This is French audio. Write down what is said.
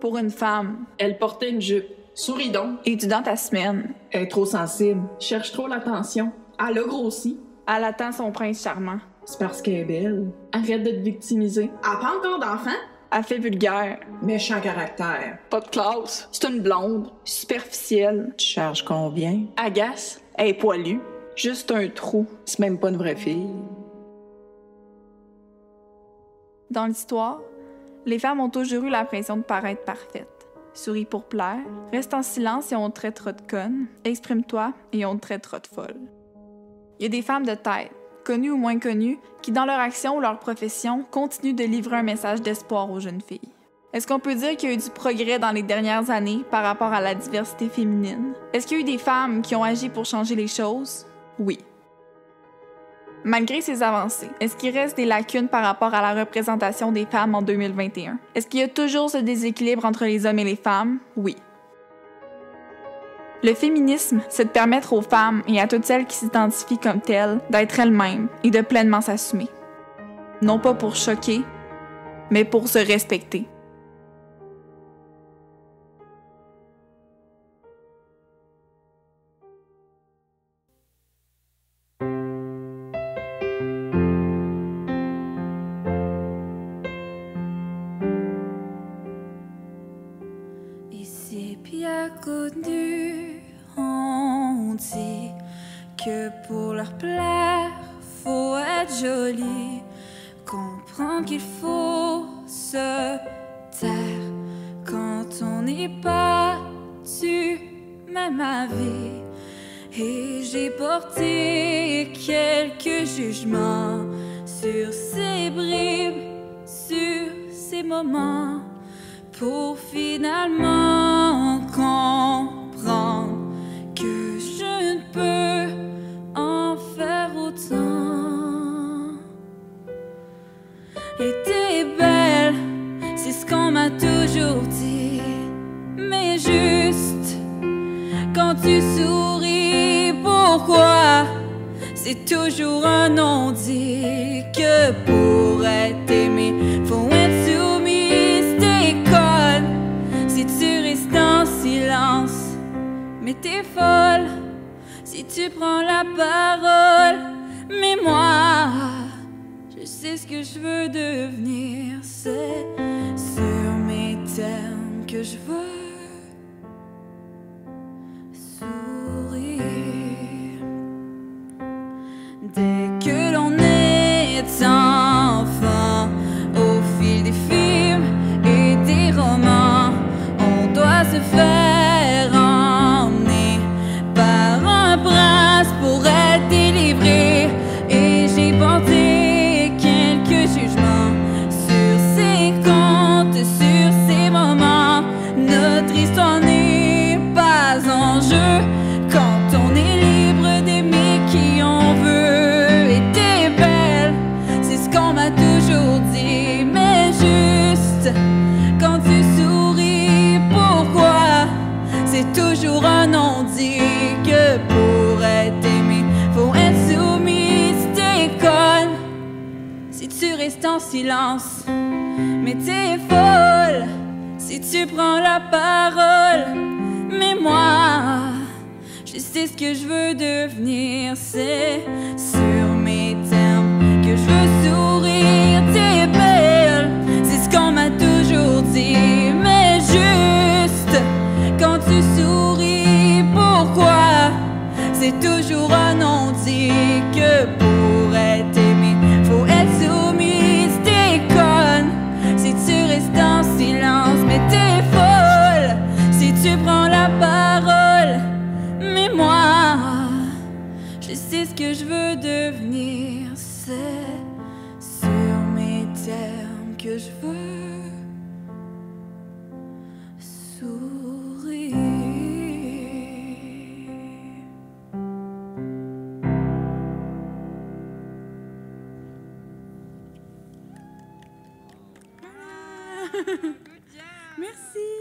pour une femme. Elle portait une jupe. Souris donc. Es-tu dans ta semaine? Elle est trop sensible. Cherche trop l'attention. Elle a grossi. Elle attend son prince charmant. C'est parce qu'elle est belle. Arrête de te victimiser. Elle a pas encore d'enfant? Elle fait vulgaire. Méchant caractère. Pas de classe. C'est une blonde. Superficielle. Tu charges combien? Agace. Elle est poilue. Juste un trou. C'est même pas une vraie fille. Dans l'histoire, les femmes ont toujours eu l'impression de paraître parfaites. Souris pour plaire, reste en silence et on te traitera de conne, exprime-toi et on te traitera de folle. Il y a des femmes de tête, connues ou moins connues, qui dans leur action ou leur profession continuent de livrer un message d'espoir aux jeunes filles. Est-ce qu'on peut dire qu'il y a eu du progrès dans les dernières années par rapport à la diversité féminine? Est-ce qu'il y a eu des femmes qui ont agi pour changer les choses? Oui. Malgré ces avancées, est-ce qu'il reste des lacunes par rapport à la représentation des femmes en 2021? Est-ce qu'il y a toujours ce déséquilibre entre les hommes et les femmes? Oui. Le féminisme, c'est de permettre aux femmes et à toutes celles qui s'identifient comme telles d'être elles-mêmes et de pleinement s'assumer. Non pas pour choquer, mais pour se respecter. Ici bien connu, on dit que pour leur plaire, faut être joli, comprendre qu'il faut se taire quand on n'est pas tu m'aimes ma vie. Et j'ai porté quelques jugements sur ces bribes, sur ces moments, pour finalement comprendre que je ne peux en faire autant. Et t'es belle, c'est ce qu'on m'a toujours dit, mais juste quand tu souris, pourquoi c'est toujours un non-dit? Que pour être aimé, faut être soumise, t'es conne si tu restes en silence. Mais t'es folle si tu prends la parole. Mais moi, je sais ce que je veux devenir, c'est sur mes termes que je veux sourire. Dès que l'on est enfant, au fil des films et des romans, on doit se faire emmener par un prince pour être délivré. Et j'ai porté quelques jugements sur ces contes, sur ces moments. Notre histoire n'est pas en jeu quand on est libre d'aimer qui on veut. Et t'es belle, c'est ce qu'on m'a toujours dit, mais juste quand tu souris, pourquoi c'est toujours un non-dit? Que pour être aimé, faut être soumise, t'es conne si tu restes en silence. Mais t'es folle si tu prends la parole. Mais moi, je sais ce que je veux devenir, c'est sur mes termes que je veux sourire. T'es belle, c'est ce qu'on m'a toujours dit, mais juste quand tu souris, pourquoi c'est toujours un non-dit? Que pour être aimé, faut être soumise, t'es conne si tu restes en silence. Mais t'es folle si tu prends la parole. Mais moi, je sais ce que je veux devenir, c'est sur mes termes que je veux sourire. Merci.